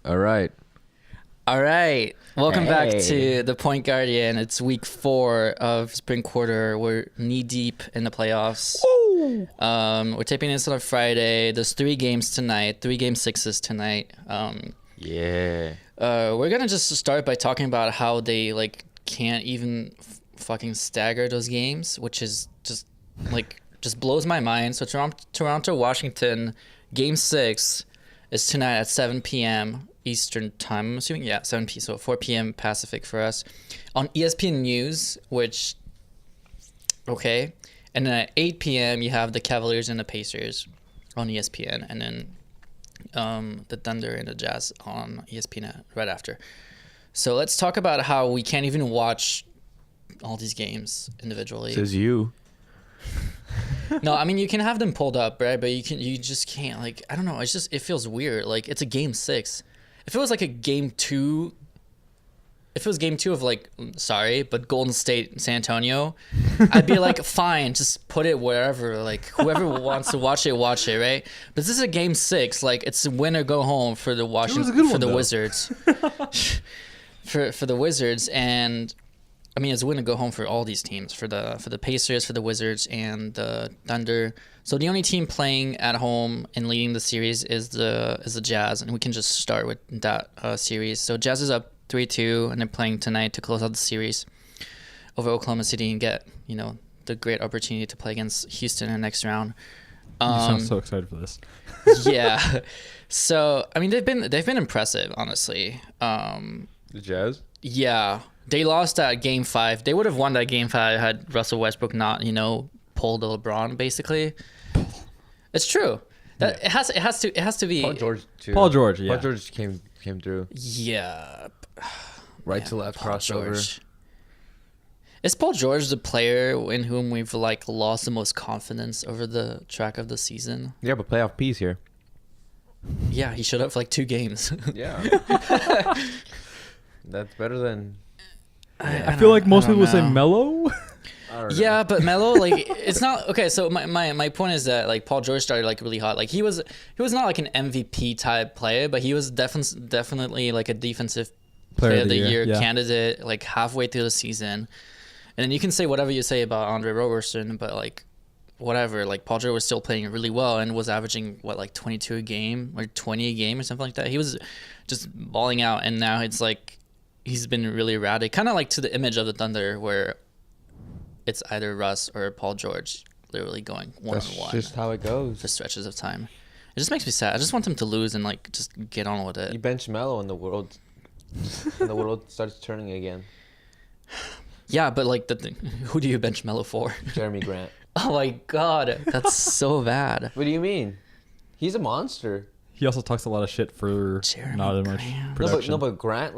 All right. All right. Welcome back Hey. to the Point Guardian. It's week 4 of spring quarter. We're knee deep in the playoffs. We're taping this on a Friday. There's 3 games tonight, 3 game 6s tonight. Yeah. We're going to just start by talking about how they can't even fucking stagger those games, which is just blows my mind. So Toronto, Washington, game 6 is tonight at 7 p.m. Eastern time, I'm assuming. Yeah, 7 p.m. So 4 p.m. Pacific for us. On ESPN News, which, okay. And then at 8 p.m. you have the Cavaliers and the Pacers on ESPN. And then the Thunder and the Jazz on ESPN right after. So let's talk about how we can't even watch all these games individually. Says you. No, I mean, you can have them pulled up, right? But you just can't, I don't know. It feels weird. It's a game 6. If it was like a game 2, if it was game 2 of but Golden State, San Antonio, I'd be like, fine, just put it wherever. Whoever wants to watch it, right? But this is a game 6. It's win or go home for the Wizards. for the Wizards, and I mean, it's win or go home for all these teams, for the Pacers, for the Wizards, and the Thunder. So the only team playing at home and leading the series is the Jazz, and we can just start with that series. So Jazz is up 3-2, and they're playing tonight to close out the series over Oklahoma City and get the great opportunity to play against Houston in the next round. You sound so excited for this. Yeah. So I mean, they've been impressive, honestly. The Jazz? Yeah. They lost that game 5. They would have won that game 5 had Russell Westbrook not, pulled the LeBron, basically. It's true. That it has to be Paul George too. Paul George, yeah. Paul George came through. Yeah. Right to left Paul crossover. George. Is Paul George the player in whom we've lost the most confidence over the track of the season? Yeah, but playoff P's here. Yeah, he showed up for 2 games. Yeah. That's better than. I feel like most people would say Melo. Yeah, but Melo, it's not okay. So my point is that Paul George started really hot. He was not an MVP type player, but he was definitely a defensive player of the year candidate halfway through the season. And then you can say whatever you say about Andre Roberson, but whatever. Paul George was still playing really well and was averaging 22 a game or 20 a game or something like that. He was just balling out, and now it's he's been really erratic, kind of to the image of the Thunder where it's either Russ or Paul George literally going one-on-one. That's just how it goes. For stretches of time. It just makes me sad. I just want them to lose and just get on with it. You bench Melo and the world starts turning again. Yeah, but who do you bench Melo for? Jeremy Grant. Oh my God, that's so bad. What do you mean? He's a monster. He also talks a lot of shit for Jeremy not as much Grant. production. No, but Grant.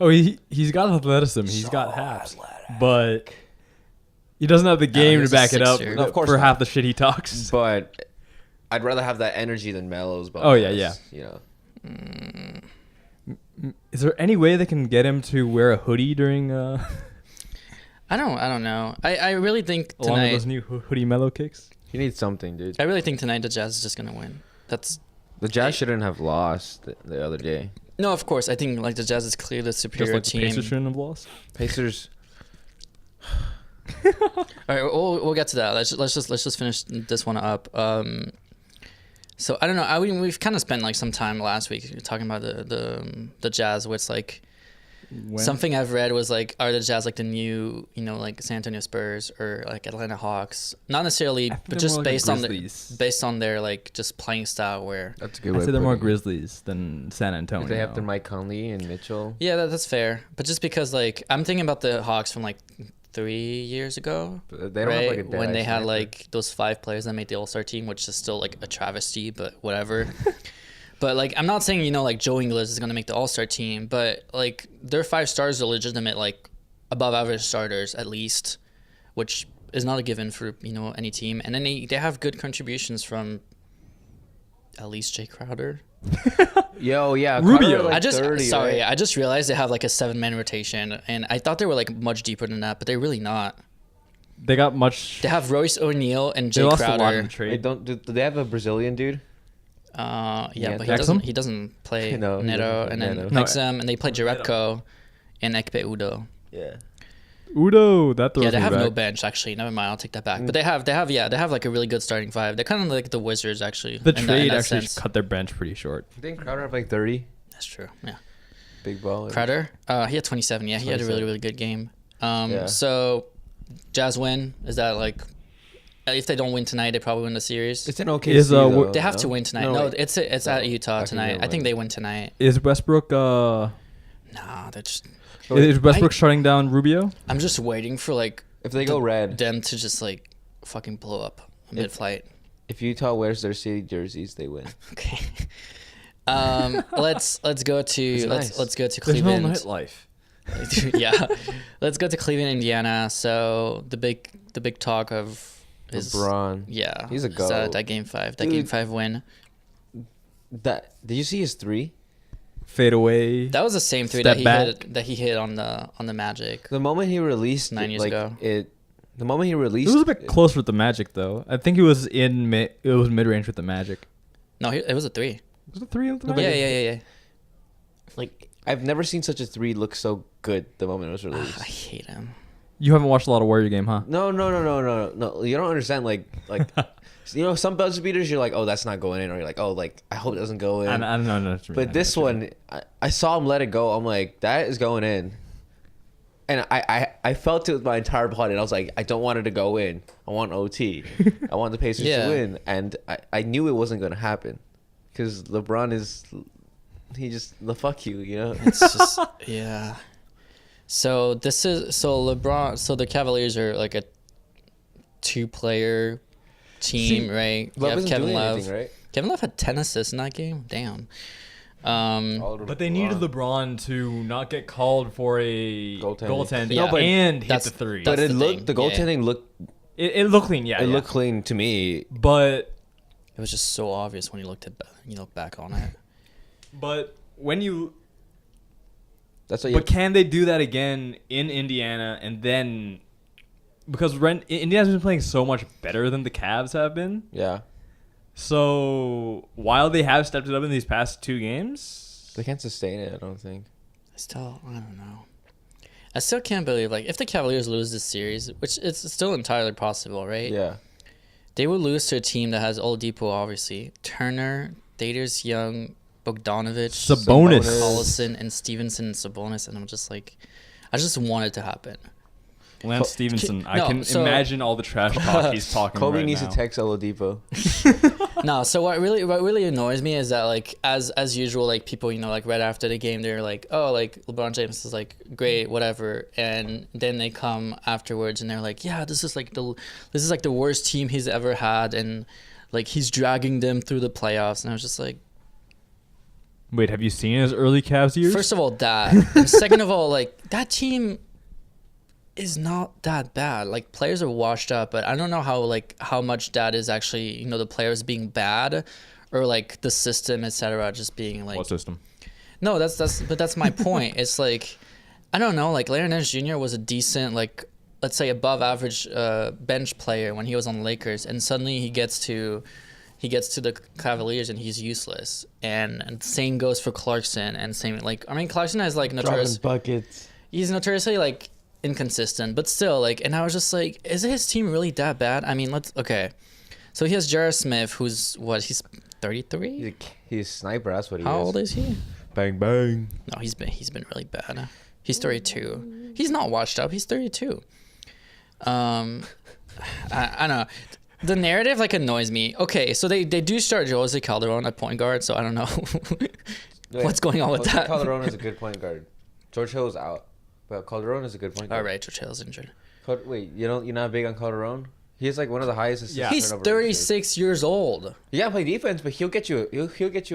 Oh, he's got athleticism. He's got haps, but he doesn't have the game to he's a back it up sixer. No, of course for not. half the shit he talks. But I'd rather have that energy than Melo's. Oh, yeah. You know. Is there any way they can get him to wear a hoodie during I don't know. I really think along with tonight. those new hoodie Melo kicks? He needs something, dude. I really think tonight the Jazz is just gonna win. That's The Jazz shouldn't have lost the other day. no, of course. I think the Jazz is clearly the Just superior like the team. Pacers shouldn't have lost. Pacers. All right, we'll get to that. Let's just finish this one up. So I don't know. We've kind of spent some time last week talking about the Jazz. Where it's something I've read was are the Jazz the new San Antonio Spurs or Atlanta Hawks? Not necessarily, but just based on their just playing style. Where That's a good I way say they're of more putting it. Grizzlies than San Antonio. They have their Mike Conley and Mitchell. yeah, that's fair. But just because I'm thinking about the Hawks from 3 years ago. But they don't Right, have a when they had sniper. those 5 players that made the All-Star team, which is still a travesty, but whatever. But I'm not saying Joe Ingles is gonna make the All-Star team, but their 5 stars are legitimate above average starters at least, which is not a given for any team. And then they have good contributions from at least Jay Crowder. Yo, yeah. Rubio. Crowder, I just 30, sorry, right? I just realized they have a 7-man rotation, and I thought they were much deeper than that, but they're really not. They got much. They have Royce O'Neal and They Jay lost a lot in Crowder. the They trade. don't. Do they have a Brazilian dude? Yeah, but Hexam? he doesn't play No, he Neto, doesn't and play then Neto. No, Hexam, and they play Jerebko and Ekpe Udo. Yeah. Udo, that throws Yeah, they me have back. no bench actually. Never mind, I'll take that back. But they have like a really good starting five. They're kind of like the Wizards actually. The in trade that actually sense. cut their bench pretty short. I think Crowder have like 30. That's true. Yeah. Big ball. Crowder, he had 27. Yeah, he had a really 27. good game. Yeah. So Jazz win. Is that like if they don't win tonight, they probably win the series? It's an okay. Is, They have to win tonight. No, wait. it's at Utah I think tonight. they'll I think win. they win tonight. Is Westbrook Nah, they're just. is Westbrook shutting down Rubio? I'm just waiting for like If they go red, them to just like fucking blow up mid-flight. if Utah wears their city jerseys, they win. Okay. Let's go to It's nice. let's go to There's no Cleveland. nightlife. Yeah, let's go to Cleveland, Indiana. So the big talk of is LeBron. Yeah, He's a is goat. that game 5, that Dude. game 5 win. Did you see his 3? Fade away. That was the same 3 Step that he hit on the Magic. The moment he released 9 years like ago. the moment he It released was a bit closer with the Magic though. I think it was mid range with the Magic. No, it was a 3. Was it 3 with the No, Magic? but- Yeah. like I've never seen such a 3 look so good the moment it was I released. hate him. You haven't watched a lot of Warrior game, huh? No. You don't understand. Like some buzzer beaters, you're like, oh, that's not going in, or you're like, oh, like I hope it doesn't go in. I don't know. But this one, I saw him let it go. I'm like, that is going in. And I felt it with my entire body. And I was like, I don't want it to go in. I want OT. I want the Pacers Yeah. to win. And I knew it wasn't going to happen. Because LeBron is, the fuck you, you know? It's just yeah. So LeBron. So the Cavaliers are like a 2-player team, right? You Love have isn't Kevin doing Love. anything, right? Kevin Love had 10 assists in that game. Damn. But they needed LeBron to not get called for a goaltending Yeah. and hit That's- the 3. But that's it the looked, thing. the Yeah. goaltending looked, It looked clean, yeah. it looked clean to me. But It was just so obvious when you look back on it. when you That's what you But can they do that again in Indiana and then because Indiana's been playing so much better than the Cavs have been. yeah. So while they have stepped it up in these past 2 games, They can't sustain it, I don't think. I don't know. I still can't believe like if the Cavaliers lose this series, which it's still entirely possible, right? Yeah. They will lose to a team that has Oladipo, obviously, Turner, Daters Young, Bogdanovich, Sabonis. Collison, and Stevenson and Sabonis, and I'm just like, I just want it to happen. Lance Stevenson, I no, can so- imagine all the trash talk he's talking Kobe right needs now. to text Oladipo. No, so what really annoys me is that like as usual, like people, like right after the game they're like, oh, like LeBron James is like great, whatever, and then they come afterwards and they're like, yeah, this is like the worst team he's ever had, and like he's dragging them through the playoffs, and I was just like, Wait, have you seen his early Cavs years? first of all that, and second of all, like that team is not that bad. Like players are washed up, but I don't know how much that is actually the players being bad, or like the system, etc. Just being like what system? no, that's my point. It's like I don't know. Like Larry Nance Jr. was a decent like let's say above average bench player when he was on the Lakers, and suddenly he gets to the Cavaliers and he's useless. And same goes for Clarkson, and same like I mean Clarkson has like notorious. buckets. He's notoriously like inconsistent, but still like, and I was just like, is his team really that bad? I mean, so he has J.R. Smith, who's he's 33. He's a sniper. That's what he How is. old is he? Bang bang. No, he's been really bad. He's 32. He's not washed up. He's 32. I don't know. The narrative like annoys me. Okay, so they do start Jose Calderon at point guard, so I don't know what's going on with Jose that. Calderon is a good point guard. George Hill's out, but Calderon is a good point guard. All right, George Hill's injured. Wait, you're not big on Calderon? He's like one of the highest assist He's turnover 36 years old. He can't play defense, but he'll get you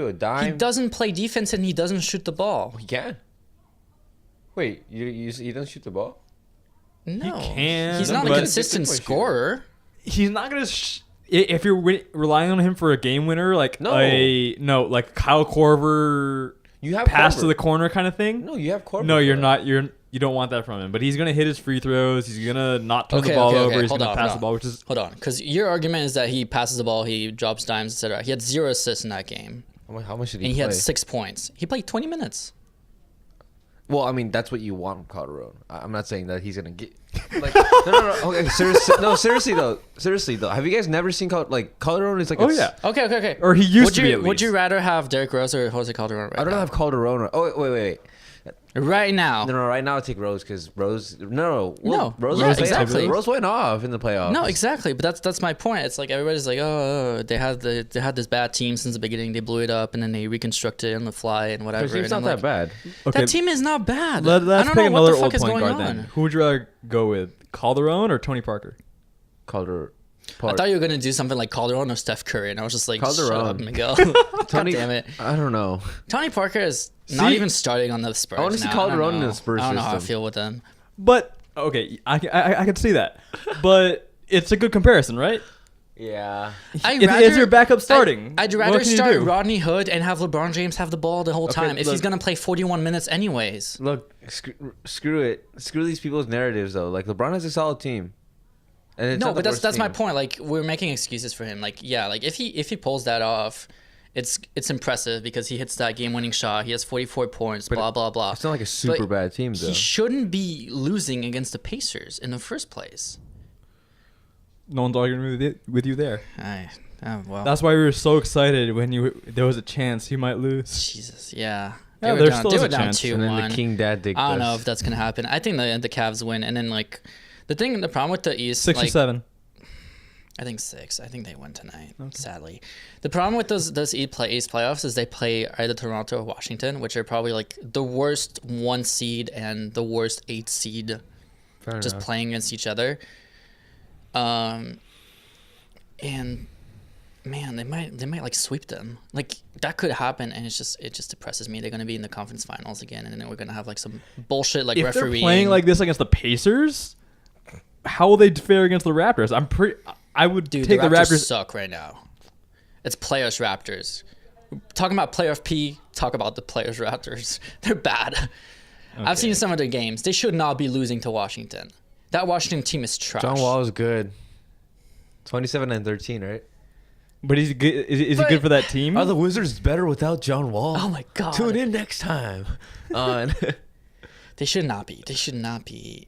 a dime. He doesn't play defense and he doesn't shoot the ball. He can. Wait, he doesn't shoot the ball? No, can, he's not a but- consistent Good point, scorer. He's not gonna. If you're relying on him for a game winner, like like Kyle Korver You have pass Korver. to the corner kind of thing. No, you have Corbin. No, for you're that. not. You You don't want that from him, but he's gonna hit his free throws. He's gonna not turn the ball over. He's gonna pass the ball, which is hold on, because your argument is that he passes the ball, he drops dimes, etc. He had 0 assists in that game, How much did he and he play? had 6 points. He played 20 minutes. Well, I mean, that's what you want from Calderon. I'm not saying that he's gonna get like no. Okay, seriously though. Have you guys never seen Calderon is like? oh yeah, Okay. or he used Would to be you at least. would you rather have Derrick Rose or Jose Calderon right I don't now? have Calderon. Oh wait. Right now. No, right now I take Rose because Rose. No, Rose. yeah, Rose exactly. Rose went off in the playoffs. No, exactly. But that's my point. It's like everybody's like, oh, they had this bad team since the beginning. They blew it up and then they reconstructed on the fly and whatever. His team's and not I'm that bad. Okay, That team is not bad. let's I don't pick know what another the fuck old is point going guard on. then. Who would you rather go with, Calderon or Tony Parker? Calderon. I thought you were gonna do something like Calderon or Steph Curry, and I was just like, shut Calderon. up, Miguel. God Tony, damn it. I don't know. Tony Parker is not See? even starting on the Spurs. I wanna see now. Calderon I don't in the know. Spurs I don't know how I system. feel with them. But okay, I can see that, but it's a good comparison, right? Yeah. Is your backup starting? I'd What rather can you start do? Rodney Hood and have LeBron James have the ball the whole time if he's look. gonna play 41 minutes anyways. Look, screw it. Screw these people's narratives though. Like LeBron has a solid team. And it's No, not the but worst that's my team. point. Like we're making excuses for him. Like yeah, like if he pulls that off, it's impressive because he hits that game-winning shot. He has 44 points. Blah blah blah. It's not like a super But bad team though. He shouldn't be losing against the Pacers in the first place. No one's arguing with you there. Well, That's why we were so excited when there was a chance he might lose. Jesus, yeah. Yeah, They there were down, still they is were a down chance. 2-1. And then the King Dad dick. I don't know if that's gonna happen. I think the Cavs win, and then like the problem with the East, 6 like, or 7. I think 6. I think they win tonight. Sadly, the problem with those East playoffs is they play either Toronto or Washington, which are probably like the worst 1 seed and the worst 8 seed, Fair just enough. playing against each other. And man, they might like sweep them. Like that could happen, and it just depresses me. They're gonna be in the conference finals again, and then we're gonna have like some bullshit like If refereeing. they're playing like this against the Pacers, how will they fare against the Raptors? I would Dude, take the the Raptors Raptors. suck right now. It's playoffs Raptors. Talking about playoff P, talk about the players Raptors. They're bad. I've seen some of their games. They should not be losing to Washington. That Washington team is trash. John Wall is good. 27 and 13, right? But is he good? Is he good for that team? Are the Wizards better without John Wall? Oh my god. Tune in next time on. They should not be. They should not be.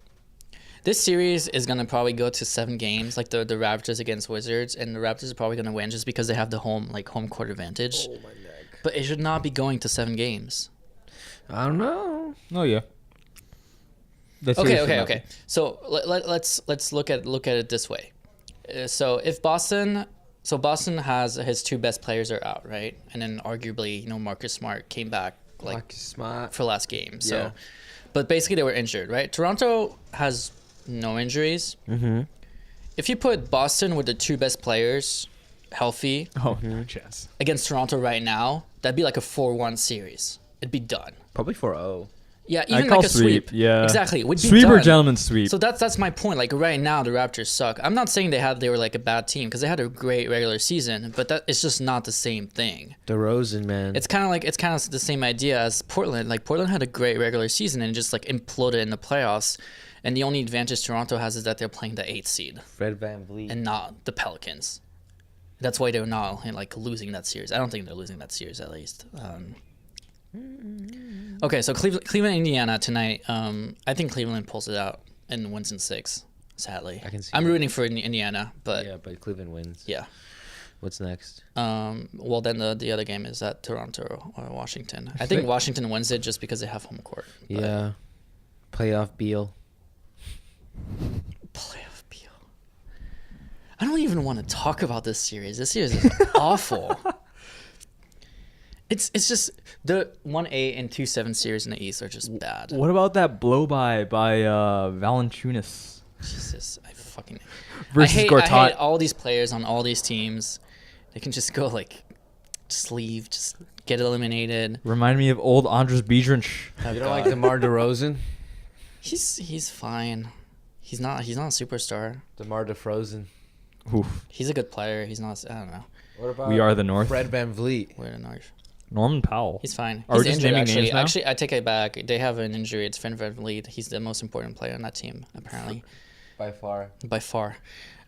This series is gonna probably go to 7 games, like the Raptors against Wizards, and the Raptors are probably gonna win just because they have the home court advantage. Oh my neck. But it should not be going to 7 games. I don't know. Oh yeah. That series should not Okay. So let's look at it this way. So if Boston has his 2 best players are out, right? And then arguably, Marcus Smart came back like Smart. for last game. So, Yeah. but basically they were injured, right? Toronto has no injuries. Mm-hmm. If you put Boston with the 2 best players healthy be. Oh no chance. against Toronto right now, that'd be like a 4-1 series. It'd be done. Probably 4-0. Yeah, I even call like a sweep. Yeah. Exactly. Would be Sweep or done. gentleman's sweep. So that's my point. Like right now, the Raptors suck. I'm not saying they were like a bad team because they had a great regular season, but that it's just not the same thing. DeRozan, man. It's kind of the same idea as Portland. Like Portland had a great regular season and just like imploded in the playoffs. And the only advantage Toronto has is that they're playing the 8th seed Fred VanVleet. and not the Pelicans. That's why they're not like losing that series. I don't think they're losing that series at least. Okay, so Cleveland, Indiana tonight. I think Cleveland pulls it out and wins in 6. Sadly, I can see I'm that. rooting for Indiana, but Yeah, but Cleveland wins. yeah. What's next? Well, then the other game is at Toronto or Washington. I think Washington wins it just because they have home court. but- Yeah. Playoff Beal. Playoff Beal. I don't even want to talk about this series. This series is awful. It's just the 1-8 and 2-7 series in the East are just bad. What about that blow by Valanciunas Jesus, I fucking versus I Gortat? hate all these players on all these teams. They can just go like, just leave, just get eliminated. Remind me of old Andres Biedrins. Oh, You don't God. like DeMar DeRozan? He's fine. He's not a superstar. DeMar DeFrozen. Oof. He's a good player. He's not. I don't know. What about We are the North. Fred VanVleet? Where the North. Norman Powell. He's fine. Are we He's just injured, naming actually. names now? Actually, I take it back. They have an injury. It's Van Vliet. He's the most important player on that team, apparently, By far. by far.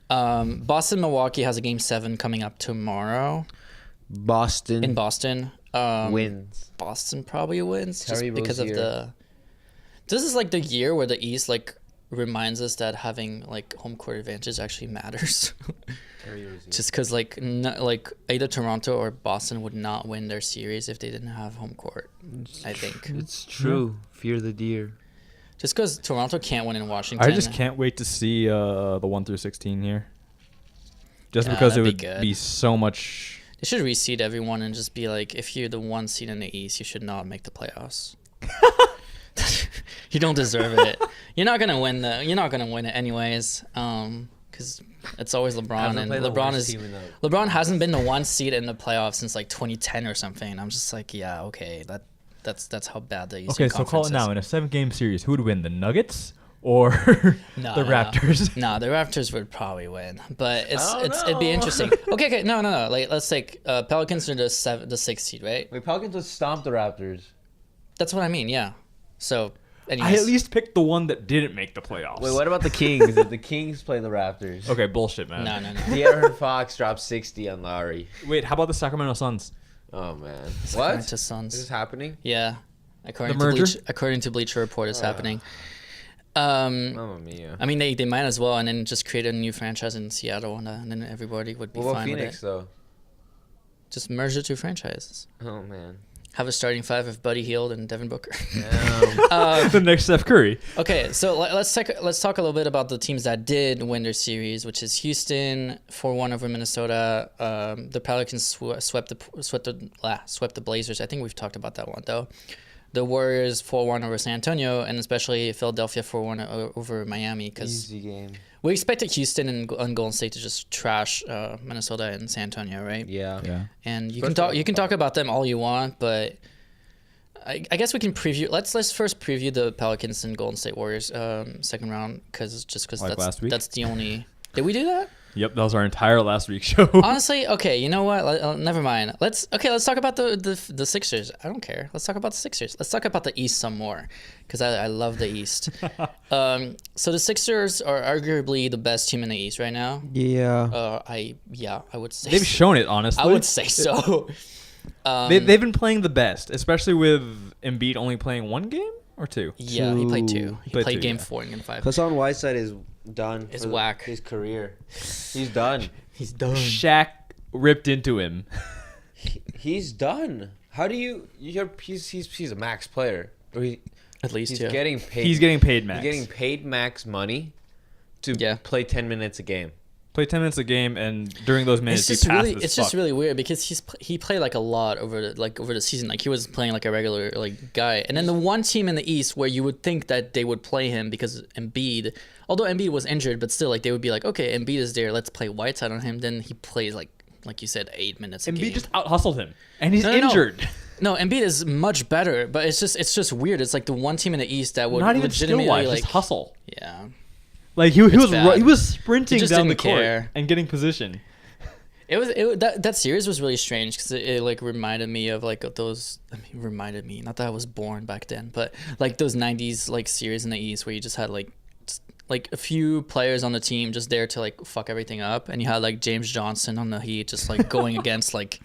Boston, Milwaukee has a game 7 coming up tomorrow Boston in Boston. wins. Boston probably wins just Terry because of Rozier. the. This is like the year where the East like reminds us that having like home court advantage actually matters. Just because like like either Toronto or Boston would not win their series if they didn't have home court. I think It's true. Fear the deer. just because Toronto can't win in Washington. I just can't wait to see the 1 through 16 here. Just Yeah, because it that'd would be good. be so much. They should reseed everyone and just be like, if you're the 1 seed in the East, you should not make the playoffs. You don't deserve it. You're not gonna win You're not gonna win it anyways. Because it's always LeBron, and LeBron hasn't been the 1 seed in the playoffs since like 2010 or something. I'm just like, yeah, okay, that's how bad the Eastern Okay, so call Conference it now. is. In a 7-game series, who would win, the Nuggets or No, the no. Raptors? No, the Raptors would probably win, but I don't it'd be know. interesting. Okay, no. Like let's take Pelicans are the 6th seed, right? Wait, Pelicans would stomp the Raptors. That's what I mean. Yeah. So, I anyways, at least picked the one that didn't make the playoffs. Wait, what about the Kings? Did the Kings play the Raptors? Okay, bullshit, man. no. De'Aaron Fox dropped 60 on Lowry. Wait, how about the Sacramento Suns? Oh man. Sacramento What? Suns. This is happening? Yeah, according The to merger? according to Bleacher Report, it's happening. Mamma mia. I mean, they might as well, and then just create a new franchise in Seattle, and then everybody would be What about fine Phoenix with it. though? Just merge the 2 franchises. Oh man. Have a starting 5 of Buddy Hield and Devin Booker. Damn. The next Steph Curry. Okay, so let's talk a little bit about the teams that did win their series, which is Houston 4-1 over Minnesota. The Pelicans swept the Blazers. I think we've talked about that one though. The Warriors 4-1 over San Antonio, and especially Philadelphia 4-1 over Miami, because Easy game. we expected Houston and Golden State to just trash Minnesota and San Antonio, right? Yeah. Yeah. And you First can talk about them all you want, but I guess we can preview. Let's first preview the Pelicans and Golden State Warriors second round, because Like last week? that's the only. Did we do that? Yep, that was our entire last week's show. Honestly, okay. You know what? Never mind. Let's talk about the Sixers. I don't care. Let's talk about the Sixers. Let's talk about the East some more, because I love the East. So the Sixers are arguably the best team in the East right now. Yeah. I would say They've so. shown it, honestly. I would say so. They've been playing the best, especially with Embiid only playing 1 game or 2. Yeah, he played 2. He Played played two, game yeah. 4 and game 5. Hassan Whiteside is done. Is for whack. His career. He's done. He's done. Shaq ripped into him. He's done. How do you? He's a max player. Or At least, he's yeah. getting paid. He's getting paid max. He's getting paid max money to Yeah. play 10 minutes a game. Play 10 minutes a game, and during those minutes, It's he just passes. really, it's just really weird, because he played like a lot over the season. Like he was playing like a regular like guy, and then the one team in the East where you would think that they would play him because Embiid, although Embiid was injured, but still like they would be like, okay, Embiid is there, let's play Whiteside on him. Then he plays like you said, 8 minutes a Embiid game. just out hustled him, and he's No. injured. No, Embiid is much better, but it's just weird. It's like the one team in the East that would Not even skill legitimately wise, like just hustle. yeah. Like he was bad. he was sprinting He just down the didn't court care. and getting position. That series was really strange, because it like reminded me of like those. I mean, reminded me, not that I was born back then, but like those '90s like series in the East where you just had like a few players on the team just there to like fuck everything up, and you had like James Johnson on the Heat just like going against like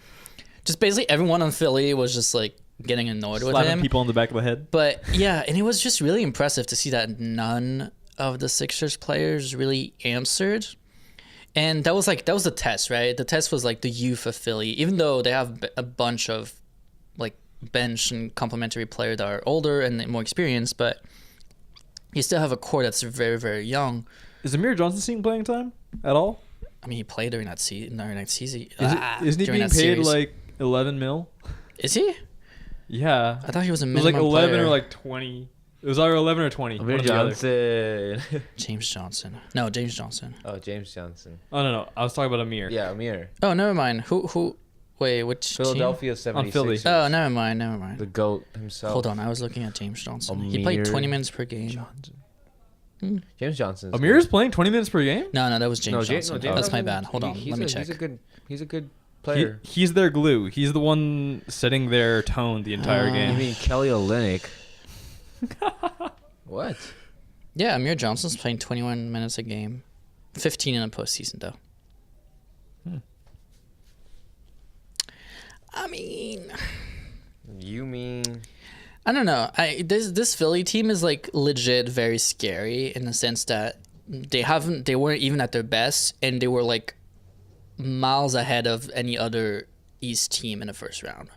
just basically everyone on Philly was just like getting annoyed with Slapping him. people on the back of the head. But yeah, and it was just really impressive to see that none of the Sixers players really answered. And that was the test, right? The test was like the youth of Philly, even though they have a bunch of like bench and complementary players that are older and more experienced, but you still have a core that's very, very young. Is Amir Johnson seeing playing time at all? I mean, he played during that season. Isn't he being paid like 11 mil? Is he? Yeah. I thought he was a It was like minimum 11 player. or like 20. It was either 11 or 20. Amir one or the other. Johnson. James Johnson. No, James Johnson. Oh, James Johnson. Oh, no. I was talking about Amir. Yeah, Amir. Oh, never mind. Who? Wait, which team? Philadelphia 76ers. Philly. Oh, never mind. The GOAT himself. Hold on, I was looking at James Johnson. He played Amir 20 minutes per game. James Johnson. Amir's playing 20 minutes per game? No, that was James No, Johnson. James That's my Johnson, bad. Hold on, let me check. He's a good player? He's their glue. He's the one setting their tone the entire You game. mean Kelly Olynyk? What? Yeah, Amir Johnson's playing 21 minutes a game, 15 in a postseason though. I mean, You mean? I don't know. This Philly team is like legit very scary in the sense that they weren't even at their best, and they were like miles ahead of any other East team in the first round.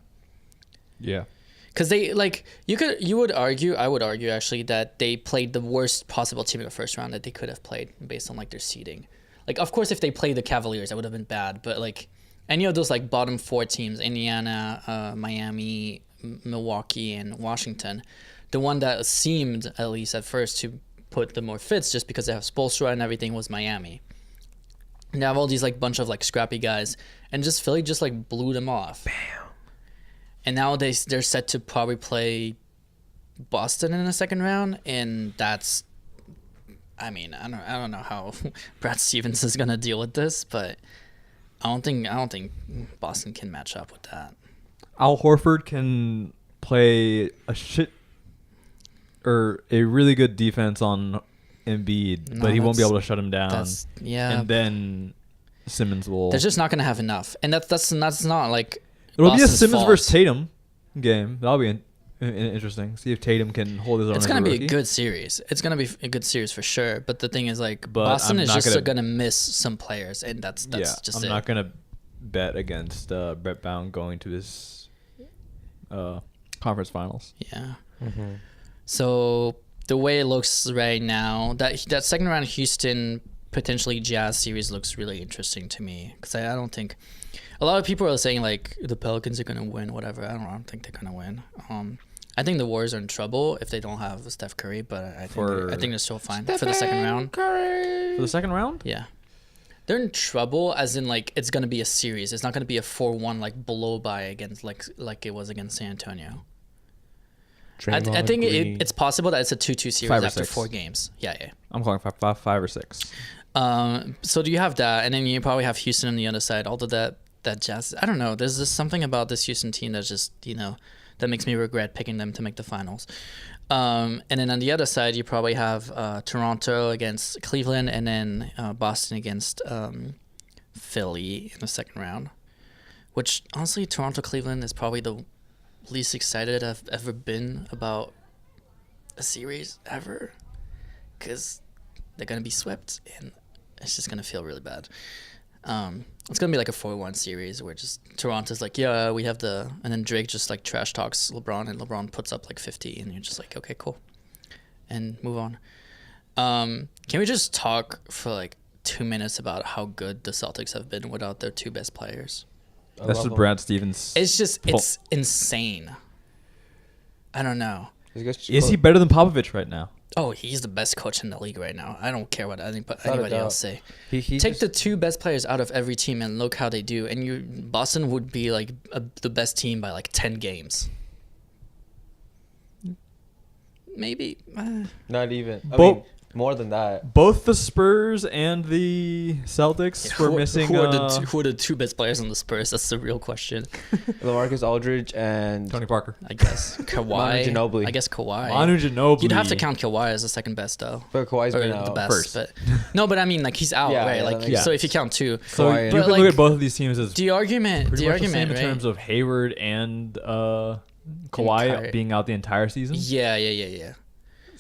Yeah. Because they like I would argue actually that they played the worst possible team in the first round that they could have played based on like their seeding. Like of course if they played the Cavaliers that would have been bad, but like any of those like bottom 4 teams, Indiana, Miami, Milwaukee, and Washington, the one that seemed at least at first to put the more fits just because they have Spoelstra and everything was Miami. And they have all these like bunch of like scrappy guys, and just Philly just like blew them off. Bam. And now they're set to probably play Boston in the second round, and that's, I mean, I don't know how Brad Stevens is gonna deal with this, but I don't think Boston can match up with that. Al Horford can play a really good defense on Embiid, No, but he won't be that's- able to shut him down. Yeah, And then Simmons will. they're just not gonna have enough, and that's not like It'll be a Boston's Simmons fault. versus Tatum game. That'll be interesting. See if Tatum can hold his own. It's as gonna be rookie. a good series. It's gonna be a good series for sure. But the thing is, like, But Boston I'm is not just gonna- miss some players, and that's just I'm it. not gonna bet against Brett Brown going to his conference finals. Yeah. Mm-hmm. So the way it looks right now, that second round Houston potentially Jazz series looks really interesting to me, because I don't think a lot of people are saying like the Pelicans are gonna win, whatever. I don't think they're gonna win. I think the Warriors are in trouble if they don't have Steph Curry, but I think they're still fine for the second round. For the second round? Yeah. They're in trouble as in like it's gonna be a series. It's not gonna be a 4-1 like blow by against like it was against San Antonio. I think it's possible that it's a 2-2 series 5 or after 6. 4 games. Yeah. I'm calling 5 or 6. So do you have that, and then you probably have Houston on the other side. Although that Jazz, I don't know. There's just something about this Houston team that's just that makes me regret picking them to make the finals. And then on the other side, you probably have Toronto against Cleveland, and then Boston against Philly in the second round. Which honestly, Toronto Cleveland is probably the least excited I've ever been about a series ever, because they're gonna be swept, and it's just gonna feel really bad. It's gonna be like a 4-1 series where just Toronto's like, yeah, we have and then Drake just like trash talks LeBron, and LeBron puts up like 50, and you're just like, okay, cool, and move on. Can we just talk for like 2 minutes about how good the Celtics have been without their 2 best players? That's just Brad Stevens. It's insane. I don't know. Is he better than Popovich right now? Oh, he's the best coach in the league right now. I don't care what Without anybody a doubt. else say. He Take just- the 2 best players out of every team and look how they do, and Boston would be like the best team by like 10 games. Maybe. Not even. I Bo- mean, more than that. Both the Spurs and the Celtics were missing. Who are the 2 best players on the Spurs? That's the real question. LaMarcus Aldridge and Tony Parker. I guess Kawhi. Manu Ginobili. I guess Kawhi. Manu Ginobili. You'd have to count Kawhi as the second best though. but Kawhi's Or been the out best, first. but no, but I mean, like he's out, Yeah, right? yeah, Like, that makes so if you sense. count 2, So Kawhi, you But, can like, look at both of these teams as the argument, pretty the much the same argument, in right? terms of Hayward and Kawhi Kyrie. being out the entire season. Yeah.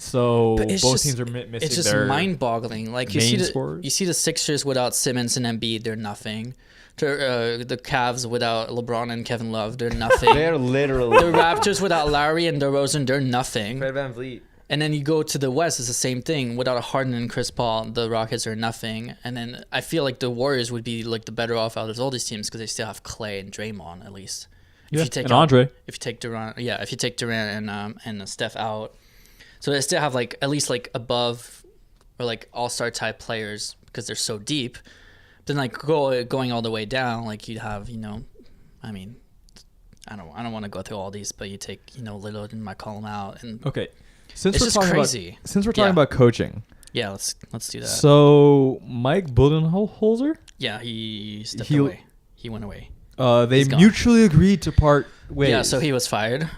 So But both it's just- teams are missing It's just their mind-boggling. Like you main see scorers. the Sixers without Simmons and Embiid, they're nothing. The Cavs without LeBron and Kevin Love, they're nothing. They're The literally Raptors without Larry and DeRozan, they're nothing. Fred VanVleet. And then you go to the West, it's the same thing. Without a Harden and Chris Paul, the Rockets are nothing. And then I feel like the Warriors would be like the better off out of all these teams because they still have Clay and Draymond at least. Yeah, you take and out- Andre. If you take Durant, if you take Durant and Steph out, so they still have like at least like above or like all-star type players because they're so deep. Then like going all the way down, like you have I mean, I don't want to go through all these, but you take Lillard and McCollum out, and Okay. Since It's we're just talking crazy. about since we're talking Yeah. about coaching, yeah, let's do that. so Mike Budenholzer. Yeah, he stepped He- away. He went away. They He's gone. mutually agreed to part ways. Yeah, so he was fired.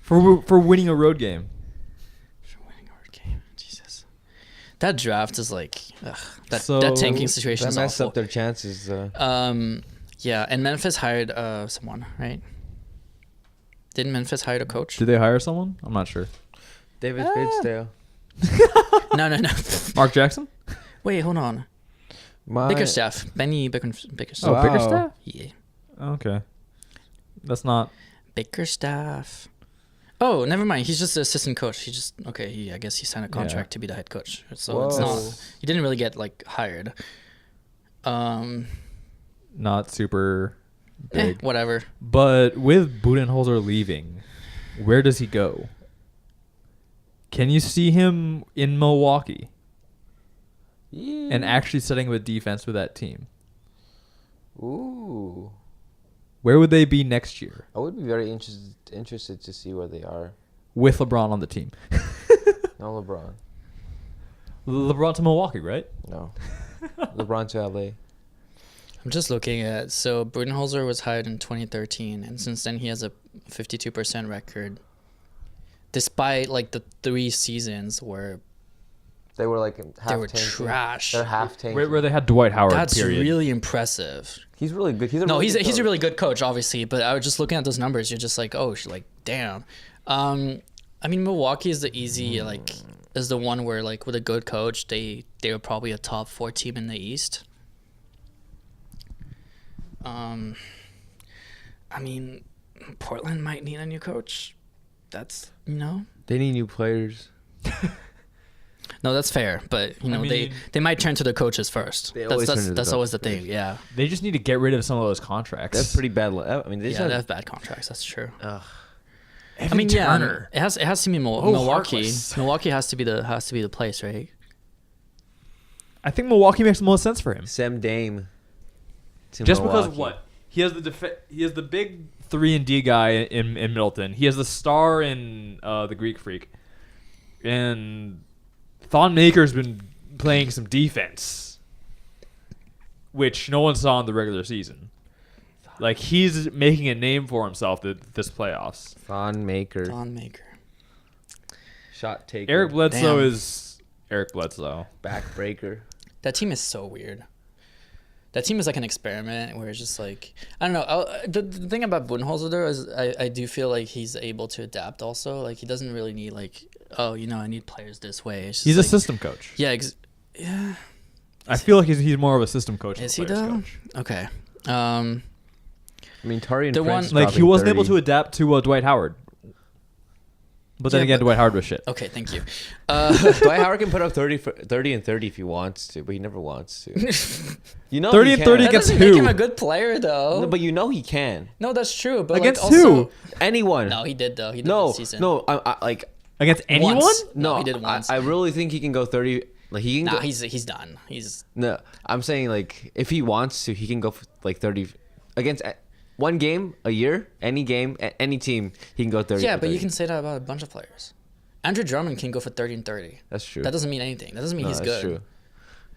for winning a road game. Winning a road game. Jesus. That draft is like that So- tanking situation That is messed awful. up their chances. Yeah, and Memphis hired someone, right? Didn't Memphis hire a coach? Did they hire someone? I'm not sure. David Fitzgerald. No. Mark Jackson? Wait, hold on. Bickerstaff. Benny Bickerstaff. Oh, Wow. Bickerstaff? Yeah. Okay. That's not. Bickerstaff. Oh, never mind. He's just the assistant coach. I guess he signed a contract to be the head coach. So it's Whoa. not. He didn't really get like hired. Not super big. Whatever. But with Budenholzer leaving, where does he go? Can you see him in Milwaukee and actually setting up a defense with that team? Ooh. Where would they be next year I would be very interested to see where they are. with LeBron on the team? No LeBron. LeBron to Milwaukee, right? No. LeBron to LA. I'm just looking at so Budenholzer was hired in 2013, and since then he has a 52% record, despite like the 3 seasons where They were like half they were tanking. trash. They're half tanking. Where they had Dwight Howard. That's period. really impressive. He's really good. He's No, really he's good a coach. really good coach, obviously. But I was just looking at those numbers. You're just like, oh, like damn. I mean, Milwaukee is the easy is the one where like with a good coach, they were probably a top 4 team in the East. I mean, Portland might need a new coach. That's They need new players. no, that's fair. But I mean- they might turn to the coaches first. They always turn to the That's always the coaches thing. Yeah, They just need to get rid of some of those contracts. That's pretty bad. I mean, they just yeah, they have, have bad contracts. That's true. Evan I mean, yeah, Turner. it has to be Oh, Milwaukee. Harkless. Milwaukee has to be the place, right? I think Milwaukee makes the most sense for him. Sam Dame. To Just Milwaukee. because what? He has the big 3-and-D guy in Middleton. He has the star in the Greek Freak. And Thon Maker's been playing some defense, which no one saw in the regular season. Like, he's making a name for himself this playoffs. Thon Maker. Don Maker. Shot taker. Eric Bledsoe Damn. is Eric Bledsoe. Backbreaker. That team is so weird. That team is like an experiment where it's just like I don't know. The thing about Budenholzer though is I do feel like he's able to adapt. Also, like he doesn't really need like I need players this way. It's just He's a like, system coach. yeah. Yeah. I feel like he's more of a system coach than Is a he players though? coach. Okay. I mean, Tarian The Prince one- Like, he wasn't able to dropping adapt to Dwight Howard. But then Yeah, again, but- Dwight Howard was shit. Okay. Thank you. 30. Dwight Howard can put up 30 and 30 if he wants to, but he never wants to. 30 he and can. 30 That against doesn't make who? him a good player though. No, but you know he can. No, that's true. But Against like, also, who? Anyone. No, he did though. He did No, this season. no. I like. Against anyone? Once. No, he did once. I really think he can go 30. Like he can. Nah, go, he's done. He's No, I'm saying like if he wants to, he can go for like 30 against one game a year, any game, any team. He can go 30. yeah, for but you 30. can say that about a bunch of players. Andrew Drummond can go for 30 and 30. That's true. That doesn't mean anything. That doesn't mean No, he's that's good. true.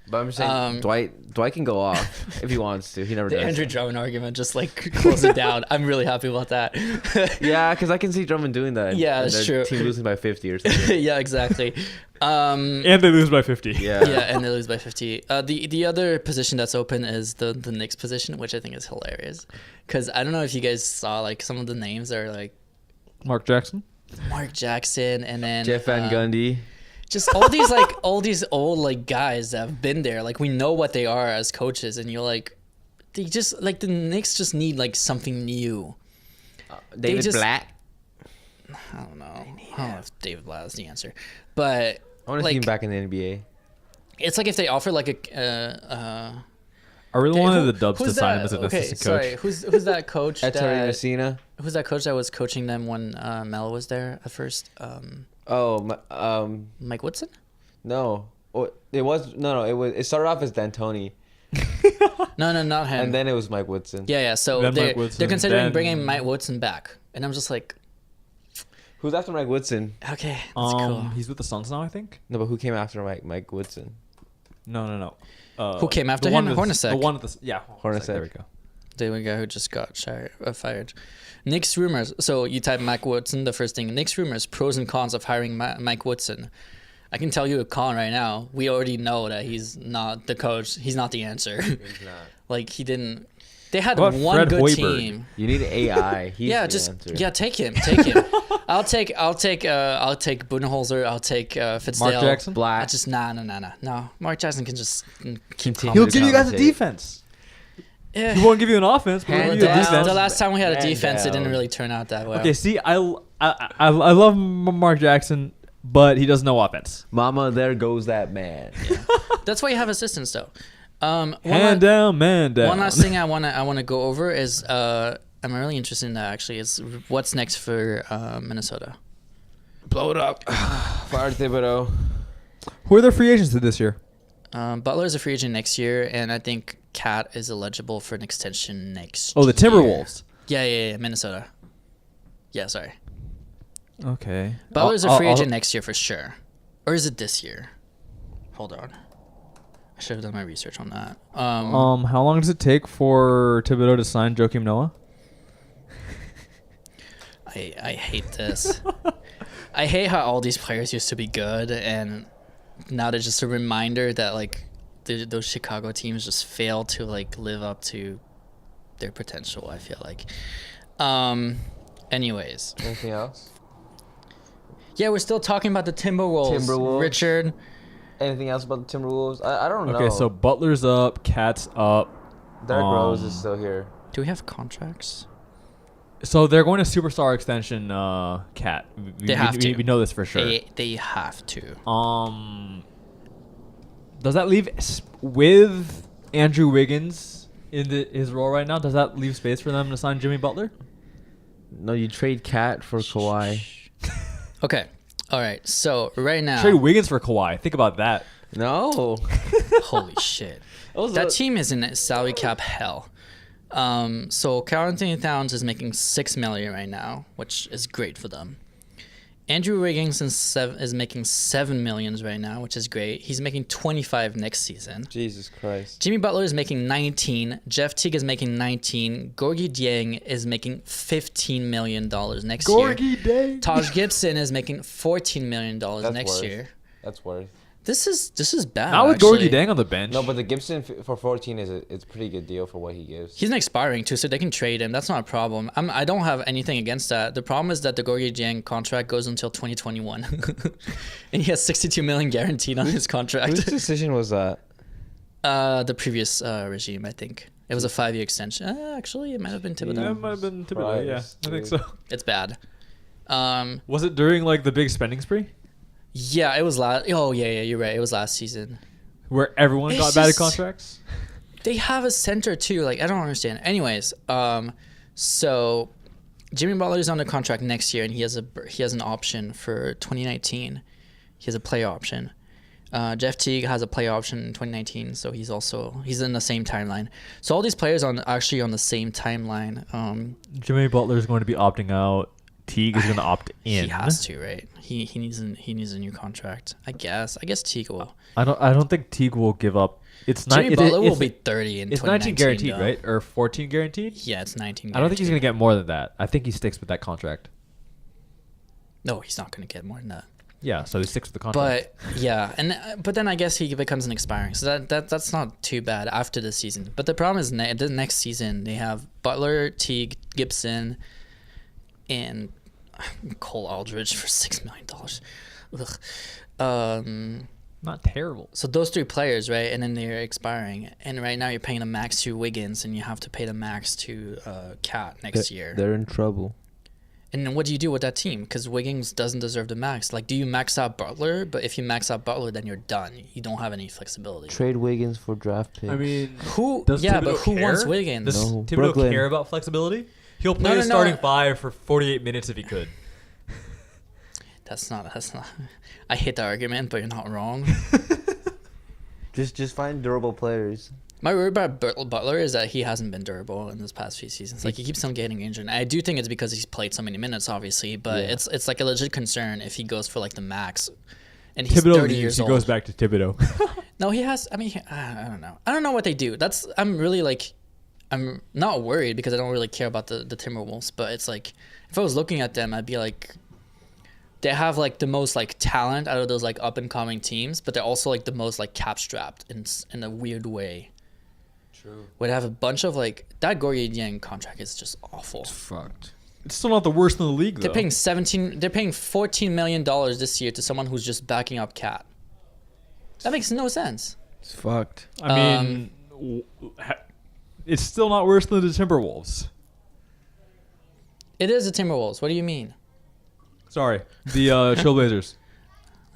But I'm saying Dwight can go off if he wants to. He never The does. Andrew Drummond argument just like close it down. I'm really happy about that. Yeah, because I can see Drummond doing that. Yeah, and that's their true. Team losing by 50 or something. Yeah, exactly. And they lose by 50. Yeah. Yeah, and they lose by 50. The other position that's open is the Knicks position, which I think is hilarious. Because I don't know if you guys saw like some of the names are like Mark Jackson? Mark Jackson and then Jeff Van Gundy. just all these like all these old like guys that have been there. Like we know what they are as coaches, and you're like, they just like the Knicks just need like something new. David just- Blatt. I don't know. I don't know if David Blatt is the answer, but I want to like, see him back in the NBA. it's like if they offer like I really wanted the Dubs to who's sign that? him as an Okay, assistant sorry. coach. Who's that coach? Ettore that, Messina. who's that coach that was coaching them when Mel was there at first? Mike Woodson? No. Oh, it was no. It started off as D'Antoni, No, not him. and then it was Mike Woodson. yeah. So Then they're Mike Woodson, they're considering then- bringing Mike Woodson back, and I'm just like, Who's after Mike Woodson? okay, that's cool. He's with the Suns now, I think. No, but who came after Mike Woodson? No. Who came after the one him? with- Hornacek. The one with the yeah, Hornacek. There we go. the guy who just got fired. Knicks rumors. So you type Mike Woodson, the first thing. Knicks rumors, pros and cons of hiring Mike Woodson. I can tell you a con right now. We already know that he's not the coach. He's not the answer. He's not. Like, he didn't. They had What about one Fred good Hoiberg? team. You need AI. He's Yeah, the just answer. take him. I'll take Budenholzer. I'll take Fitzdale. Mark Jackson? Black. I just no. Mark Jackson can just keep Continue. He'll to give you guys a commentate. defense. Yeah. He won't give you an offense, but he'll Hand give you a down. defense. The last time we had a Man defense, it didn't down. really turn out that well. Okay, see, I love Mark Jackson, but he does no offense. Mama, there goes that man. That's why you have assistants, though. Hand down, man down. One last thing I wanna go over is I'm really interested in that actually. Is what's next for Minnesota? Blow it up. Fire Thibodeau. Who are the free agents this year? Butler is a free agent next year, and I think Cat is eligible for an extension next. Oh, the year. Timberwolves. Yeah, Minnesota. Yeah, sorry. Okay. Butler's a free agent next year for sure, or is it this year? Hold on, I should have done my research on that. How long does it take for Thibodeau to sign Joakim Noah? I hate this. I hate how all these players used to be good, and now they're just a reminder that like those Chicago teams just fail to like live up to their potential. I feel like. Anyways, Anything else? yeah, we're still talking about the Timberwolves. Richard. Anything else about the Timberwolves? I don't know. Okay, so Butler's up, Cat's up. Derrick Rose is still here. Do we have contracts? So they're going to superstar extension, Cat. They have to. We know this for sure. They have to. Does that leave with Andrew Wiggins in his role right now? Does that leave space for them to sign Jimmy Butler? No, you trade Cat for Kawhi. Okay. All right. So right now, Trade Wiggins for Kawhi. Think about that. No. holy shit, was that a- team is in salary cap hell. So Karl Anthony Towns is making $6 million right now, which is great for them. Andrew Wiggins is making $7 million right now, which is great. He's making 25 next season. Jesus Christ. Jimmy Butler is making 19. Jeff Teague is making 19. Gorgie Dieng is making $15 million next year. Day. Taj Gibson is making $14 million next worth. year. That's worth. This is bad. Not with actually. Gorgie Dang on the bench. No, but the Gibson for 14 it's a pretty good deal for what he gives. He's an expiring too, so they can trade him. That's not a problem. I don't have anything against that. The problem is that the Gorgie Dieng contract goes until 2021, and he has $62 million guaranteed on his contract. Whose decision was that? The previous regime, I think. It was a 5-year extension. Actually, it might have been Thibodeau. Yeah, it might have been Thibodeau. Yeah, Surprise, I think dude. so. It's bad. Was it during like the big spending spree Yeah, it was last. Oh yeah, you're right. It was last season. where everyone It's got bad just- contracts? They have a center too. Like, I don't understand. Anyways, so Jimmy Butler's under contract next year, and he has an option for 2019. He has a play option. Jeff Teague has a play option in 2019, so he's in the same timeline. So all these players actually on the same timeline. Jimmy Butler is going to be opting out. Teague is going to opt in. He has to, right? He needs a new contract. I guess Teague will. I don't think Teague will give up. It's not. Jimmy Butler will be 30 in It's 2019. 19 guaranteed, though. right? Or 14 guaranteed? Yeah, it's 19. I don't think he's guaranteed. going to get more than that. I think he sticks with that contract. No, he's not going to get more than that. Yeah, so he sticks with the contract. But yeah, but then I guess he becomes an expiring, so that's not too bad after this season. But the problem is the next season they have Butler, Teague, Gibson, and Cole Aldridge for $6 million. Not terrible. So those 3 players, right, and then they're expiring, and right now you're paying the max to Wiggins, and you have to pay the max to Cat next year. They're in trouble. And then what do you do with that team? Because Wiggins doesn't deserve the max. Like, do you max out Butler? But if you max out Butler, then you're done. You don't have any flexibility. Trade Wiggins for draft picks. I mean, Who? does Yeah, Thibodeau but who care? wants Wiggins? Does No. Thibodeau Brooklyn. care about flexibility? He'll play No, the no, starting no. 5 for 48 minutes if he could. That's not. I hate the argument, but you're not wrong. just find durable players. My worry about Butler is that he hasn't been durable in this past few seasons. Like, he keeps on getting injured. And I do think it's because he's played so many minutes, obviously. But Yeah. it's like a legit concern if he goes for like the max. And he's Thibodeau 30 leaves, years he old. goes back to Thibodeau. No, he has. I mean, I don't know. I don't know what they do. I'm really like, I'm not worried because I don't really care about the Timberwolves, but it's like if I was looking at them, I'd be like, they have like the most like talent out of those like up and coming teams, but they're also like the most like cap strapped in a weird way. True. Would have a bunch of like that Gorgie Yang contract is just awful. It's fucked. It's still not the worst in the league, though. They're paying $14 million this year to someone who's just backing up Cat. That makes no sense. It's fucked. I mean, it's still not worse than the Timberwolves. It is the Timberwolves. What do you mean? Sorry, the Trailblazers.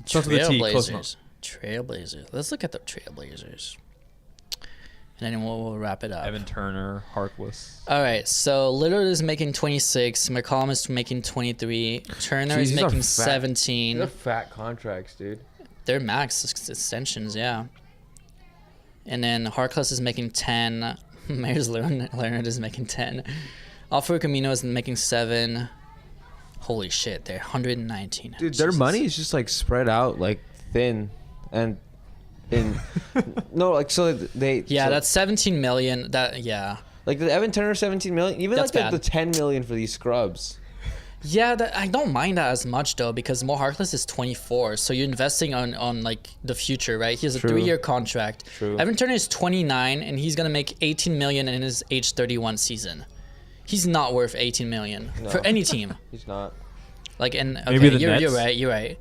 Starts with a T, close enough. Trailblazers. Let's look at the Trailblazers. And then we'll wrap it up. Evan Turner, Harkless. All right, so Lillard is making 26. McCollum is making 23. Turner Jeez, is these are making fat. 17. These are fat contracts, dude. They're max extensions, yeah. And then Harkless is making 10. Myers Leonard is making 10. Alfred Camino is making 7. Holy shit, they're 119. Dude, their Jesus. money is just like spread out like thin, and in no, like so they. Yeah, so, that's 17 million. That yeah. like the Evan Turner 17 million, even That's like the bad. 10 million for these scrubs. Yeah, I don't mind that as much though because Mo Harkless is 24, so you're investing on like the future, right? He has a True. 3-year contract. True. Evan Turner is 29, and he's gonna make 18 million in his age 31 season. He's not worth 18 million No. for any team. He's not. Like, and okay, Maybe the you're Nets? right. You're right.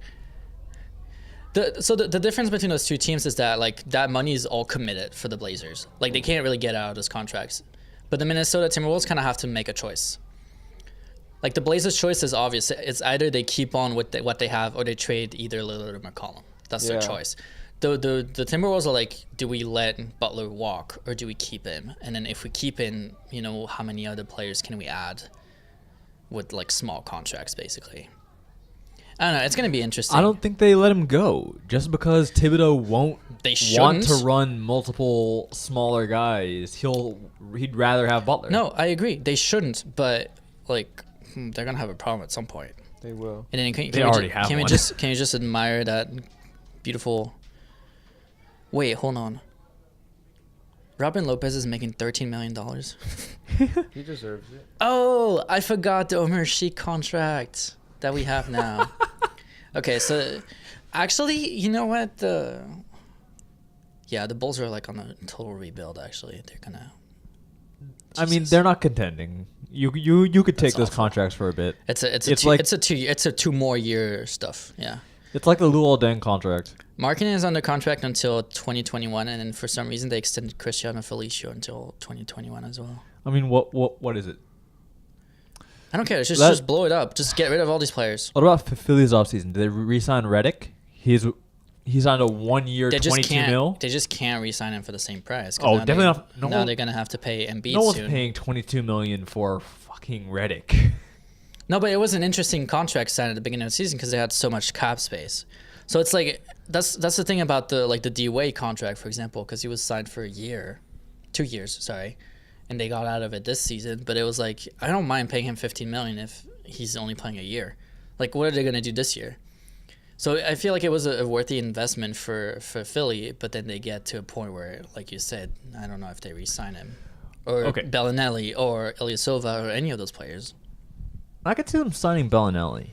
The difference between those two teams is that like that money is all committed for the Blazers. Like they can't really get out of those contracts, but the Minnesota Timberwolves kind of have to make a choice. Like the Blazers' choice is obvious. It's either they keep on with what they have or they trade either Lillard or McCollum. That's their Yeah. choice. The Timberwolves are like, do we let Butler walk or do we keep him? And then if we keep him, you know, how many other players can we add with like small contracts, basically? I don't know. It's gonna be interesting. I don't think they let him go just because Thibodeau won't They want to shouldn't. run multiple smaller guys. He'd rather have Butler. No, I agree. They shouldn't, but like they're gonna have a problem at some point. They will. And then can They we already ju- have can we one. can you just admire that beautiful? Wait, hold on. Robin Lopez is making $13 million. He deserves it. Oh, I forgot the Omer Sheik contract that we have now. Okay, so actually, you know what? The Bulls are like on a total rebuild. Actually, they're gonna. I mean Jesus. they're not contending. You could take That's those awful. contracts for a bit. It's a 2 more year stuff. Yeah. It's like the Luol Deng contract. Markkinen is under contract until 2021, and then for some reason they extended Cristiano Felicio until 2021 as well. I mean, what is it? I don't care. That- Just blow it up. Just get rid of all these players. What about Philly's offseason? Did they re-sign Reddick? He signed a 1 year, They just 22 can't. mil. They just can't re-sign him for the same price. 'cause Oh, now definitely not. No Now one- they're gonna have to pay Embiid No one's soon. paying 22 million for fucking Reddick. No, but it was an interesting contract signed at the beginning of the season because they had so much cap space. So it's like that's the thing about the D-Wade contract, for example, because he was signed for a year, 2 years, sorry, and they got out of it this season. But it was like I don't mind paying him $15 million if he's only playing a year. Like, what are they gonna do this year? So I feel like it was a worthy investment for Philly, but then they get to a point where, like you said, I don't know if they re-sign him or Okay. Bellinelli or Ilyasova or any of those players. I could see them signing Bellinelli.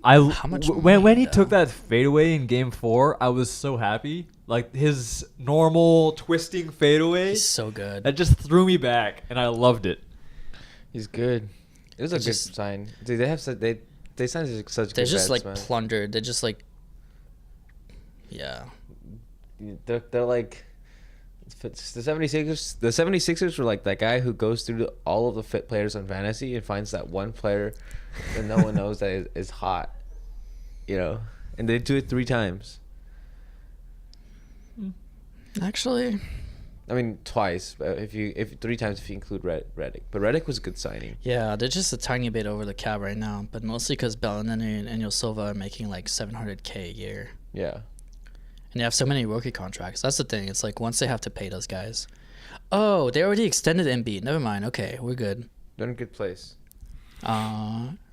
How much when money, he though? took that fadeaway in Game 4, I was so happy. Like his normal twisting fadeaway, He's so good. that just threw me back, and I loved it. He's good. It was a It's good just- sign. Dude, they have such they signed such They're good just vets, like man. plundered. They're just like, yeah. They're like it's the 76ers. The 76ers were like that guy who goes through all of the fit players on fantasy and finds that one player that no one knows that is hot, you know, and they do it 3 times. Actually, I mean twice, but if 3 times if you include Reddick. But Reddick was a good signing. yeah, they're just a tiny bit over the cap right now, but mostly because Bellinelli and Ilyasova are making like $700K a year, Yeah. and they have so many rookie contracts. That's the thing. It's like once they have to pay those guys. Oh, they already extended Embiid. Never mind. Okay, we're good. They're in a good place.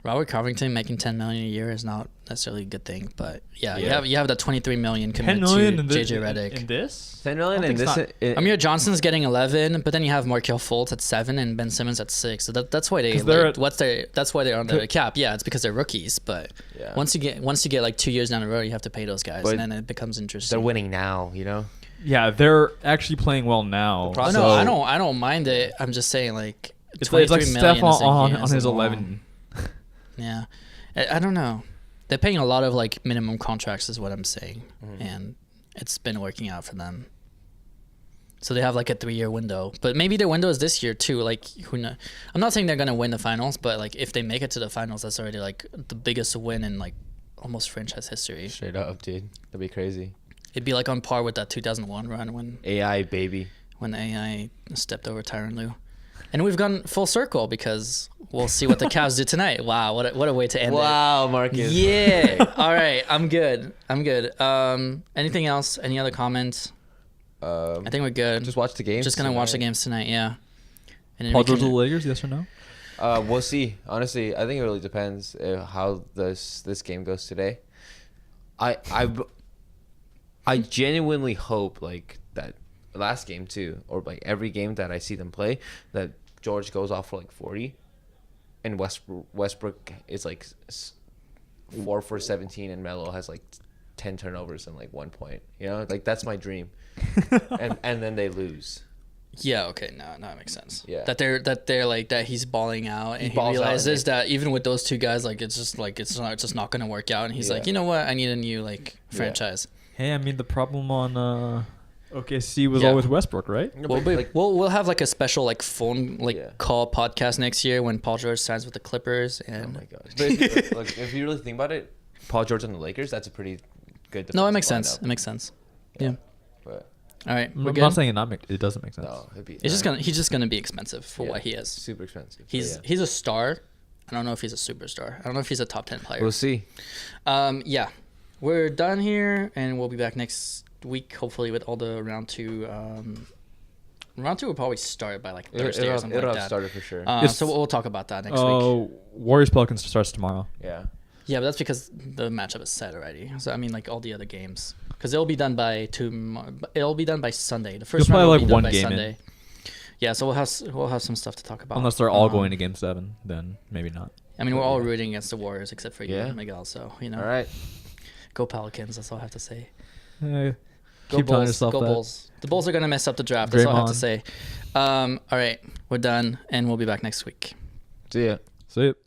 Robert Covington making 10 million a year is not necessarily a good thing, but yeah, Yeah. you have that 23 million 10 committed million to in JJ Redick. in this? 10 million I in think this. it's not- Amir Johnson's getting 11, but then you have Markelle Fultz at 7 and Ben Simmons at 6. So that's why they 'Cause they're that's why they're on the Could- cap. Yeah, it's because they're rookies, but Yeah. once you get like 2 years down the road, you have to pay those guys, But and then it becomes interesting. They're winning now, you know. Yeah, they're actually playing well now. The Oh, So- no, I don't mind it. I'm just saying like It's like 23 Steph million is a on year, is his a lot. 11. Yeah, I don't know. They're paying a lot of like minimum contracts, is what I'm saying, and it's been working out for them. So they have like a 3-year window, but maybe their window is this year too. Like who knows? I'm not saying they're gonna win the finals, but like if they make it to the finals, that's already like the biggest win in like almost franchise history. Straight up, dude. That'd be crazy. It'd be like on par with that 2001 run when AI baby. AI stepped over Tyronn Lue. And we've gone full circle because we'll see what the Cavs do tonight. Wow, what a way to end it. Wow, Marcus. Yeah. All right, I'm good. Anything else? Any other comments? I think we're good. Just watch the games. Just gonna watch the games tonight. Yeah. And then Paul we George to the can- Lakers, yes or no? We'll see. Honestly, I think it really depends how this game goes today. I genuinely hope like that last game too, or like every game that I see them play, that George goes off for like 40, and Westbrook is like 4 for 17, and Melo has like 10 turnovers and like 1 point. You know, like that's my dream. and then they lose. Yeah. Okay. No, that makes sense. Yeah. That they're like that. He's balling out, and he balls out, realizes and that even with those two guys, like it's just not gonna work out. And he's like, Yeah. you know what? I need a new like Yeah. franchise. Hey, I mean, the problem on OKC was Yeah. always Westbrook, right? We'll have like a special like phone Yeah. call podcast next year when Paul George signs with the Clippers. Oh And my gosh. But if you really think about it, Paul George on the Lakers, that's a pretty good no, it defensive makes sense. lineup. It makes sense. Yeah. But All right, we're I'm good. not saying it doesn't make sense. no, it'd be He's just gonna be expensive for what he is. super expensive. But He's yeah. a star. I don't know if he's a superstar. I don't know if he's a top 10 player. We'll see. Yeah, we're done here, and we'll be back next week, hopefully with all the round two. Round two will probably start by like Thursday or something It'll like have that. started for sure. Yes. So we'll talk about that next week. Warriors Pelicans starts tomorrow. Yeah. Yeah, but that's because the matchup is set already. So I mean, like all the other games, because it'll be done by It'll be done by Sunday. The first You'll round probably will like be done one by game in. Sunday. Yeah, so we'll have some stuff to talk about. Unless they're all Um, going to Game 7, then maybe not. I mean, we're all rooting against the Warriors except for you, Yeah. Miguel. So you know, All right. go Pelicans. That's all I have to say. Go Go keep telling Bulls. yourself Go that. Bulls. The Bulls are gonna mess up the draft. That's all I have to Draymond. say. All right, we're done, and we'll be back next week. See ya. See it.